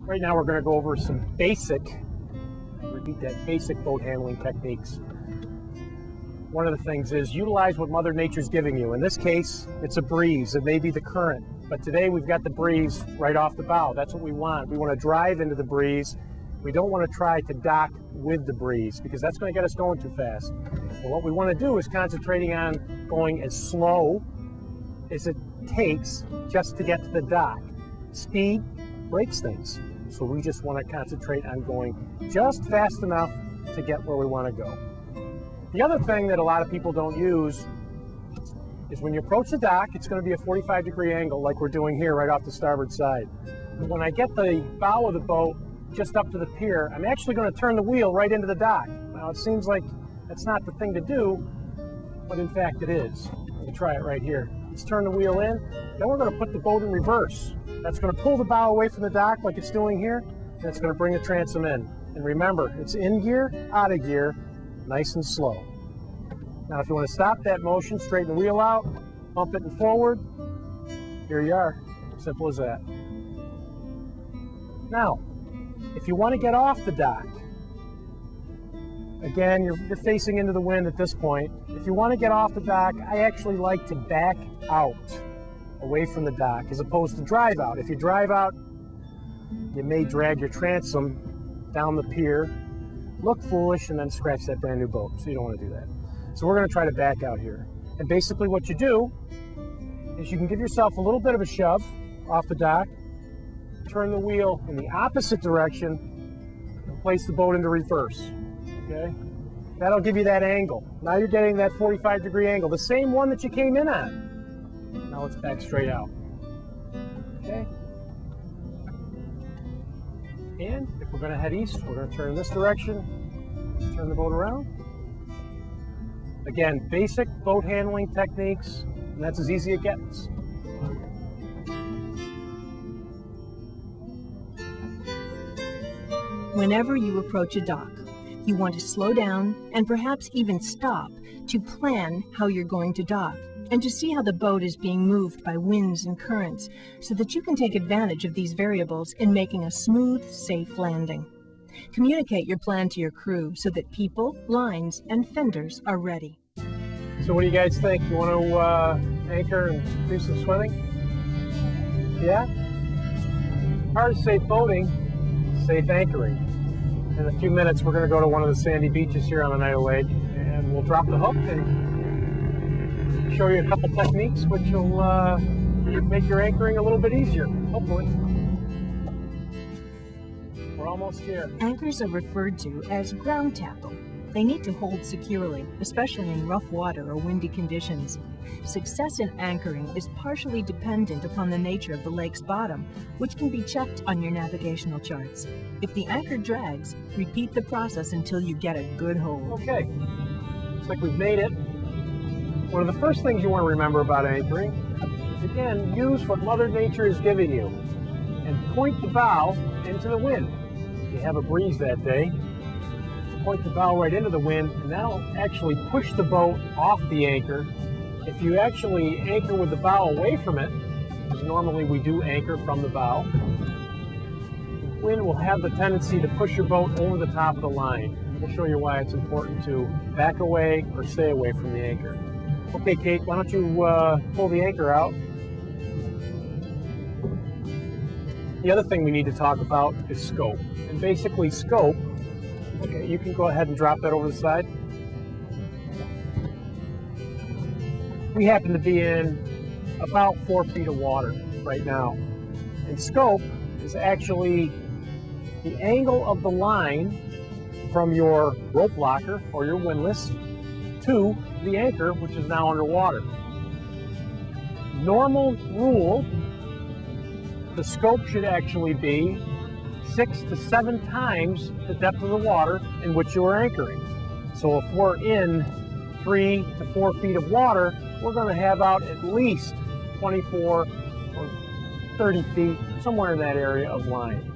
Right now we're going to go over some basic boat handling techniques. One of the things is utilize what Mother Nature's giving you. In this case, it's a breeze. It may be the current, but today we've got the breeze right off the bow. That's what we want. We want to drive into the breeze. We don't want to try to dock with the breeze because that's going to get us going too fast. And what we want to do is concentrating on going as slow as it takes just to get to the dock. Speed breaks things. So we just want to concentrate on going just fast enough to get where we want to go. The other thing that a lot of people don't use is when you approach the dock, it's going to be a 45-degree angle like we're doing here right off the starboard side. But when I get the bow of the boat just up to the pier, I'm actually going to turn the wheel right into the dock. Now it seems like that's not the thing to do, but in fact it is. We'll try it right here. Let's turn the wheel in, then we're going to put the boat in reverse. That's going to pull the bow away from the dock like it's doing here, and it's going to bring the transom in. And remember, it's in gear, out of gear, nice and slow. Now if you want to stop that motion, straighten the wheel out, pump it and forward, here you are. Simple as that. Now, if you want to get off the dock, again, you're facing into the wind at this point. If you want to get off the dock, I actually like to back out away from the dock as opposed to drive out. If you drive out, you may drag your transom down the pier, look foolish, and then scratch that brand new boat. So you don't want to do that. So we're going to try to back out here. And basically what you do is you can give yourself a little bit of a shove off the dock, turn the wheel in the opposite direction, and place the boat into reverse. Okay? That'll give you that angle. Now you're getting that 45-degree angle, the same one that you came in on. Now let's back straight out. Okay? And if we're going to head east, we're going to turn this direction, turn the boat around. Again, basic boat handling techniques, and that's as easy as it gets. Whenever you approach a dock, you want to slow down and perhaps even stop to plan how you're going to dock and to see how the boat is being moved by winds and currents so that you can take advantage of these variables in making a smooth, safe landing. Communicate your plan to your crew so that people, lines, and fenders are ready. So what do you guys think? You want to anchor and do some swimming? Yeah? Part of safe boating, safe anchoring. In a few minutes we're going to go to one of the sandy beaches here on the Oneida Lake and we'll drop the hook and show you a couple techniques which will make your anchoring a little bit easier, hopefully. We're almost here. Anchors are referred to as ground tackle. They need to hold securely, especially in rough water or windy conditions. Success in anchoring is partially dependent upon the nature of the lake's bottom, which can be checked on your navigational charts. If the anchor drags, repeat the process until you get a good hold. Okay, looks like we've made it. One of the first things you want to remember about anchoring is, again, use what Mother Nature is giving you and point the bow into the wind. If you have a breeze that day, point the bow right into the wind, and that'll actually push the boat off the anchor. If you actually anchor with the bow away from it, because normally we do anchor from the bow, the wind will have the tendency to push your boat over the top of the line. We'll show you why it's important to back away or stay away from the anchor. Okay, Kate, why don't you pull the anchor out? The other thing we need to talk about is scope. And basically scope, okay, you can go ahead and drop that over the side. We happen to be in about 4 feet of water right now. And scope is actually the angle of the line from your rope locker or your windlass to the anchor, which is now underwater. Normal rule, the scope should actually be 6 to 7 times the depth of the water in which you are anchoring. So if we're in 3 to 4 feet of water, we're going to have out at least 24 or 30 feet, somewhere in that area of line.